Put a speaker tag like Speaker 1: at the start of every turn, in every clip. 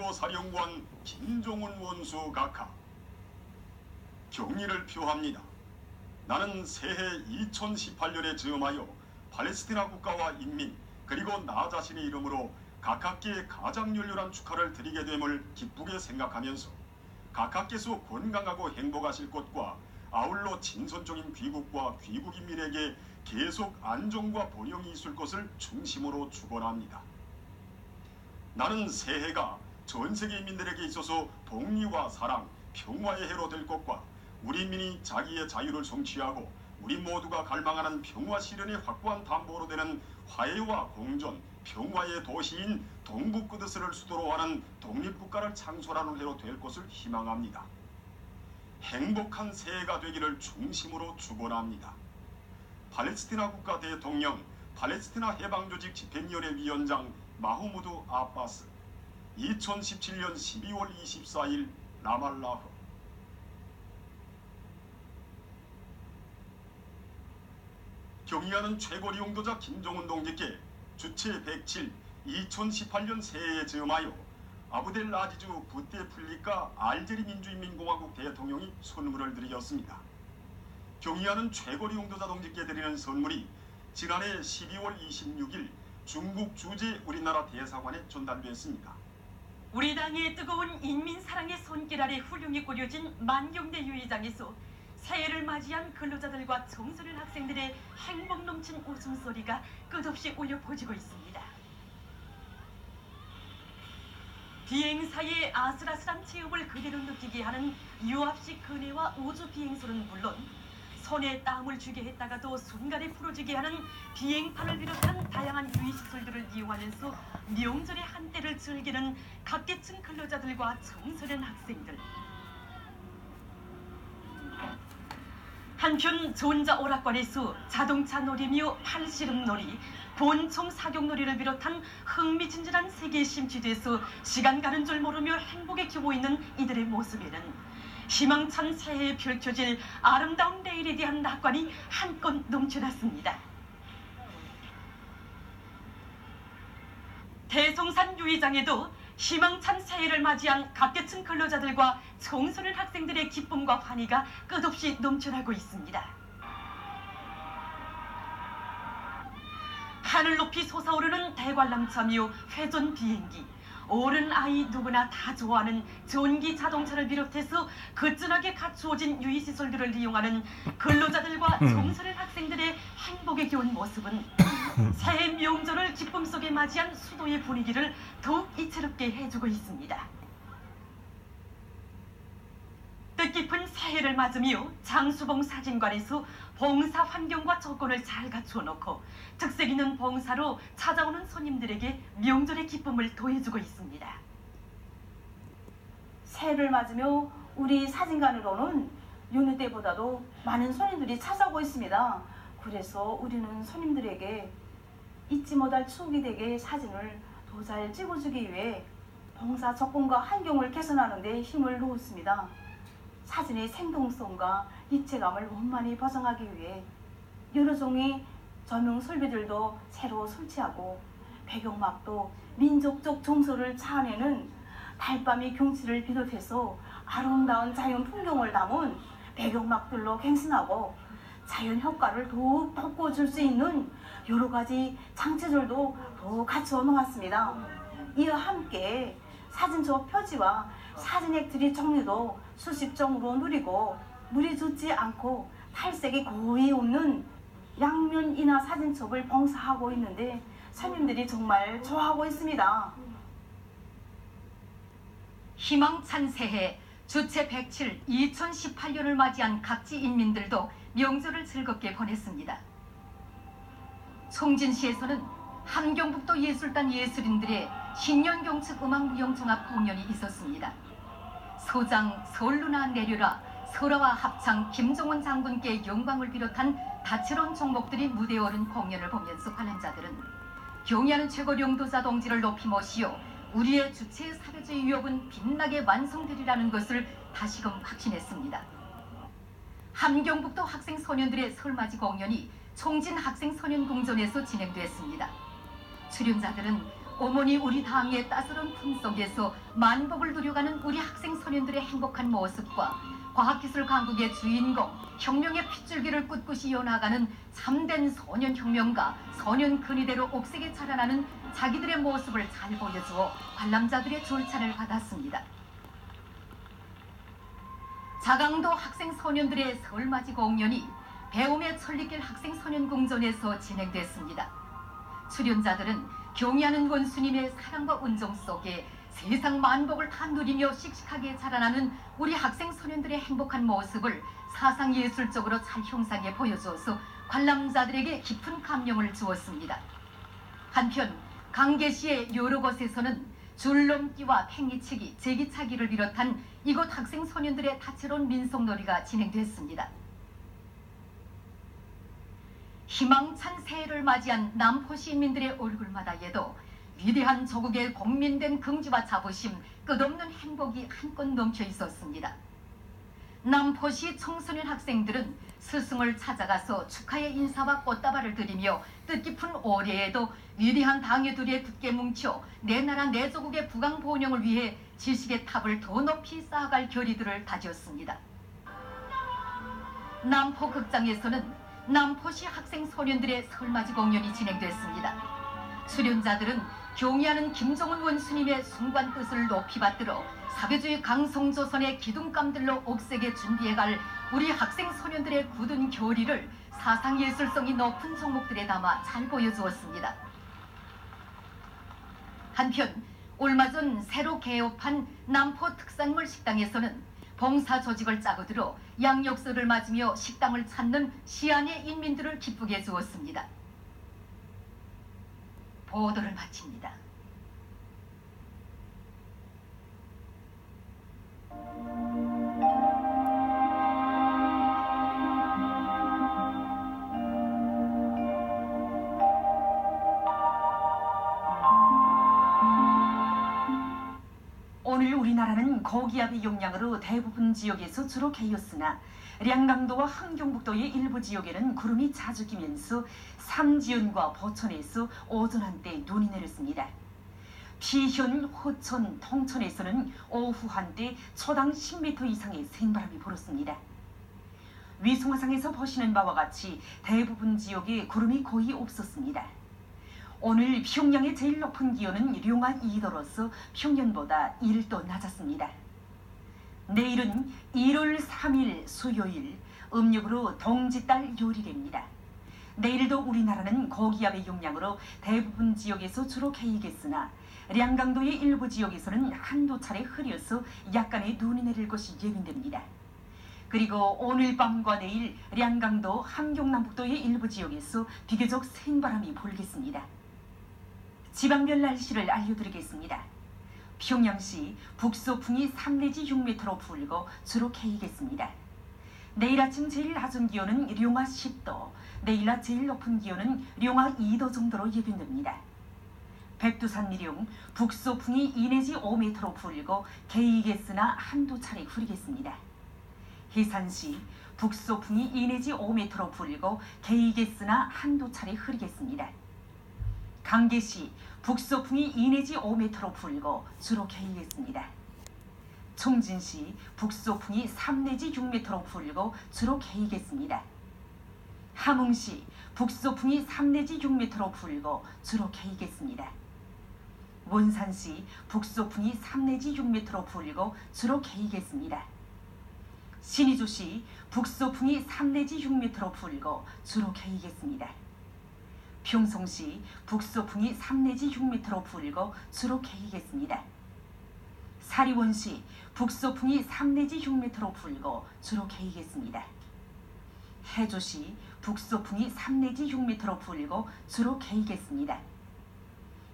Speaker 1: 최고사령관 김종훈 원수 각하, 경의를 표합니다. 나는 새해 2018년에 즈음하여 팔레스티나 국가와 인민 그리고 나 자신의 이름으로 각하께 가장 열렬한 축하를 드리게 됨을 기쁘게 생각하면서 각하께서 건강하고 행복하실 것과 아울러 친선적인 귀국과 귀국인민에게 계속 안정과 번영이 있을 것을 중심으로 축원합니다. 나는 새해가 전 세계 인민들에게 있어서 독립과 사랑, 평화의 해로 될 것과 우리 인민이 자기의 자유를 성취하고 우리 모두가 갈망하는 평화 실현의 확고한 담보로 되는 화해와 공존, 평화의 도시인 동북크드스를 수도로 하는 독립국가를 창설하는 해로 될 것을 희망합니다. 행복한 새해가 되기를 중심으로 축원합니다. 팔레스티나 국가 대통령, 팔레스티나 해방조직 집행위원회 위원장 마흐무드 아바스, 2017년 12월 24일 라말라흐. 경의하는 최고리 용도자 김종훈 동지께 주체 107 2018년 새해에 즈음하여 아브델 아지즈 부테플리카 알제리 민주인민공화국 대통령이 선물을 드리었습니다. 경의하는 최고리 용도자 동지께 드리는 선물이 지난해 12월 26일 중국 주재 우리나라 대사관에 전달됐습니다.
Speaker 2: 우리 당의 뜨거운 인민사랑의 손길 아래 훌륭히 꾸려진 만경대 유의장에서 새해를 맞이한 근로자들과 청소년 학생들의 행복 넘친 웃음소리가 끝없이 울려 퍼지고 있습니다. 비행사의 아슬아슬한 체험을 그대로 느끼게 하는 유압식 그네와 우주 비행소는 물론 손에 땀을 쥐게 했다가도 순간에 풀어지게 하는 비행판을 비롯한 다양한 유의시설들을 이용하면서 명절의 한때를 즐기는 각계층 근로자들과 청소년 학생들. 한편 전자 오락관에서 자동차 놀이며 팔씨름놀이, 본총 사격놀이를 비롯한 흥미진진한 세계에 심취돼서 시간 가는 줄 모르며 행복에 겨워 있는 이들의 모습에는 희망찬 새해에 펼쳐질 아름다운 내일에 대한 낙관이 한껏 넘쳐났습니다. 대성산 유의장에도 희망찬 새해를 맞이한 각계층 근로자들과 청소년 학생들의 기쁨과 환희가 끝없이 넘쳐나고 있습니다. 하늘 높이 솟아오르는 대관람차며 회전 비행기, 어른 아이 누구나 다 좋아하는 전기 자동차를 비롯해서 거뜬하게 갖추어진 유의시설들을 이용하는 근로자들과 청소년 학생들의 행복에 겨운 모습은 새해 명절을 기쁨 속에 맞이한 수도의 분위기를 더욱 이채롭게 해주고 있습니다. 뜻깊은 새해를 맞으며 장수봉 사진관에서 봉사 환경과 조건을 잘 갖추어 놓고 특색 있는 봉사로 찾아오는 손님들에게 명절의 기쁨을 더해주고 있습니다.
Speaker 3: 새해를 맞으며 우리 사진관으로는 여느 때보다도 많은 손님들이 찾아오고 있습니다. 그래서 우리는 손님들에게 잊지 못할 추억이 되게 사진을 더 잘 찍어주기 위해 봉사 조건과 환경을 개선하는 데 힘을 놓았습니다. 사진의 생동성과 입체감을 원만히 보정하기 위해 여러 종의 조명 설비들도 새로 설치하고 배경막도 민족적 정서를 자아내는 달밤의 경치를 비롯해서 아름다운 자연 풍경을 담은 배경막들로 갱신하고 자연 효과를 더욱 돋궈줄 수 있는 여러 가지 장치들도 더욱 갖추어 놓았습니다. 이와 함께 사진첩 표지와 사진액들의 종류도 수십종으로 누리고 물이 젖지 않고 탈색이 거의 없는 양면 인화 사진첩을 봉사하고 있는데 손님들이 정말 좋아하고 있습니다.
Speaker 2: 희망찬 새해 주체 107 2018년을 맞이한 각지 인민들도 명절을 즐겁게 보냈습니다. 송진시에서는 함경북도 예술단 예술인들의 신년경축 음악무용종합 공연이 있었습니다. 소장 서울루나 내려라, 설화와 합창 김종훈 장군께 영광을 비롯한 다채로운 종목들이 무대에 오른 공연을 보면서 관람자들은 경의하는 최고 용도자 동지를 높이 모시어 우리의 주체의 사회주의 위협은 빛나게 완성되리라는 것을 다시금 확신했습니다. 함경북도 학생 소년들의 설맞이 공연이 총진 학생 소년 궁전에서 진행됐습니다. 출연자들은 어머니 우리 당의 따스러운 품속에서 만복을 누려가는 우리 학생 소년들의 행복한 모습과 과학기술 강국의 주인공, 혁명의 핏줄기를 꿋꿋이 이어나가는 참된 소년혁명가, 소년 근위대로 옥색에 자라나는 자기들의 모습을 잘 보여주어 관람자들의 절차를 받았습니다. 자강도 학생 소년들의 설맞이 공연이 배움의 천리길 학생 소년 궁전에서 진행됐습니다. 출연자들은 경의하는 원수님의 사랑과 은정 속에 세상 만복을 다 누리며 씩씩하게 자라나는 우리 학생 소년들의 행복한 모습을 사상예술적으로 잘 형상해 보여주어서 관람자들에게 깊은 감명을 주었습니다. 한편 강계시의 여러 곳에서는 줄넘기와 팽이치기, 제기차기를 비롯한 이곳 학생 소년들의 다채로운 민속놀이가 진행됐습니다. 희망찬 새해를 맞이한 남포 시민들의 얼굴마다에도 위대한 조국의 공민된 긍지와 자부심, 끝없는 행복이 한껏 넘쳐 있었습니다. 남포시 청소년 학생들은 스승을 찾아가서 축하의 인사와 꽃다발을 드리며 뜻깊은 올해에도 위대한 당해들에 굳게 뭉쳐 내 나라 내 조국의 부강 번영을 위해 지식의 탑을 더 높이 쌓아갈 결의들을 다졌습니다. 남포 극장에서는 남포시 학생 소년들의 설맞이 공연이 진행됐습니다. 출연자들은 경의하는 김정은 원수님의 숭고한 뜻을 높이 받들어 사회주의 강성조선의 기둥감들로 옥색에 준비해갈 우리 학생 소년들의 굳은 결의를 사상예술성이 높은 종목들에 담아 잘 보여주었습니다. 한편 얼마 전 새로 개업한 남포 특산물 식당에서는 봉사 조직을 짜고 들어 양력서를 맞으며 식당을 찾는 시안의 인민들을 기쁘게 해주었습니다. 보도를 마칩니다.
Speaker 4: 오늘 우리나라는 고기압의 영향으로 대부분 지역에서 주로 개였으나 량강도와 함경북도의 일부 지역에는 구름이 자주 끼면서 삼지연과 보천에서 오전 한때 눈이 내렸습니다. 피현, 호천, 통천에서는 오후 한때 초당 10m 이상의 생바람이 불었습니다. 위성화상에서 보시는 바와 같이 대부분 지역에 구름이 거의 없었습니다. 오늘 평양의 제일 높은 기온은 룡안 2도로서 평년보다 1도 낮았습니다. 내일은 1월 3일 수요일 음력으로 동짓달 요일입니다. 내일도 우리나라는 고기압의 영향으로 대부분 지역에서 주로 개이겠으나 량강도의 일부 지역에서는 한두 차례 흐려서 약간의 눈이 내릴 것이 예견됩니다. 그리고 오늘 밤과 내일 량강도, 함경남북도의 일부 지역에서 비교적 센바람이 불겠습니다. 지방별 날씨를 알려드리겠습니다. 평양시 북서풍이 3 내지 6m로 불고 주로 개이겠습니다. 내일 아침 제일 낮은 기온은 룡화 10도, 내일 낮 제일 높은 기온은 룡화 2도 정도로 예견됩니다. 백두산 미룡 북서풍이 2 내지 5m로 불고 개이겠으나 한두 차례 흐리겠습니다. 해산시 북서풍이 2 내지 5m로 불고 개이겠으나 한두 차례 흐리겠습니다. 강계시 북서풍이 2 내지 5m로 불고 주로 개이겠습니다. 총진시 북서풍이 3 내지 6m로 불고 주로 개이겠습니다. 함흥시 북서풍이 3 내지 6m로 불고 주로 개이겠습니다. 원산시 북서풍이 3 내지 6m로 불고 주로 개이겠습니다. 신의주시 북서풍이 3 내지 6m로 불고 주로 개이겠습니다. 평송시 북서풍이 3 내지 6m로 불고 주로 개이겠습니다. 사리원시 북서풍이 3 내지 6m로 불고 주로 개이겠습니다. 해조시 북서풍이 3 내지 6m로 불고 주로 개이겠습니다.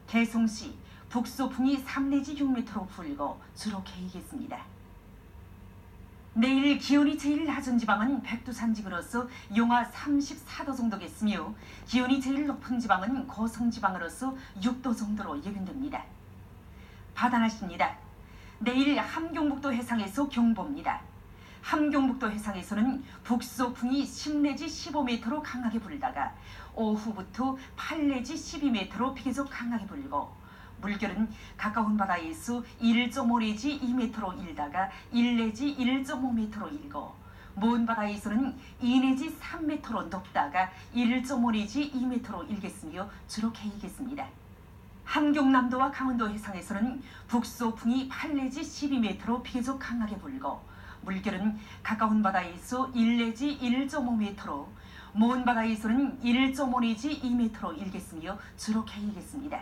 Speaker 4: 개송시 북서풍이 3 내지 6m로 불고 주로 개이겠습니다. 내일 기온이 제일 낮은 지방은 백두산지구로서 영하 34도 정도겠으며 기온이 제일 높은 지방은 고성지방으로서 6도 정도로 예견됩니다. 바다날씨입니다. 내일 함경북도 해상에서 경보입니다. 함경북도 해상에서는 북서풍이 10 내지 15m로 강하게 불다가 오후부터 8 내지 12m로 비교적 강하게 불고 물결은 가까운 바다에서 1.5 내지 2m로 일다가 1 내지 1.5m로 일고 먼 바다에서는 2 내지 3m로 높다가 1.5 내지 2m로 일겠으며 주로 개이겠습니다. 함경남도와 강원도 해상에서는 북소풍이 8 내지 12m로 비교적 강하게 불고 물결은 가까운 바다에서 1 내지 1.5m로 먼 바다에서는 1.5 내지 2m로 일겠으며 주로 개이겠습니다.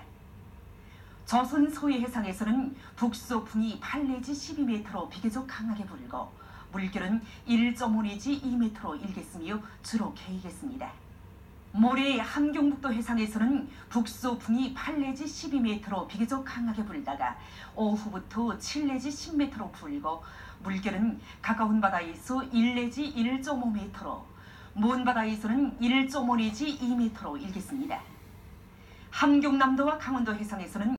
Speaker 4: 조선 서해 해상에서는 북소풍이 8 내지 12m로 비교적 강하게 불고 물결은 1.5 내지 2m로 일겠으며 주로 개이겠습니다. 모레 함경북도 해상에서는 북소풍이 8 내지 12m로 비교적 강하게 불다가 오후부터 7 내지 10m로 불고 물결은 가까운 바다에서 1 내지 1.5m로 먼 바다에서는 1.5 내지 2m로 일겠습니다. 함경남도와 강원도 해상에서는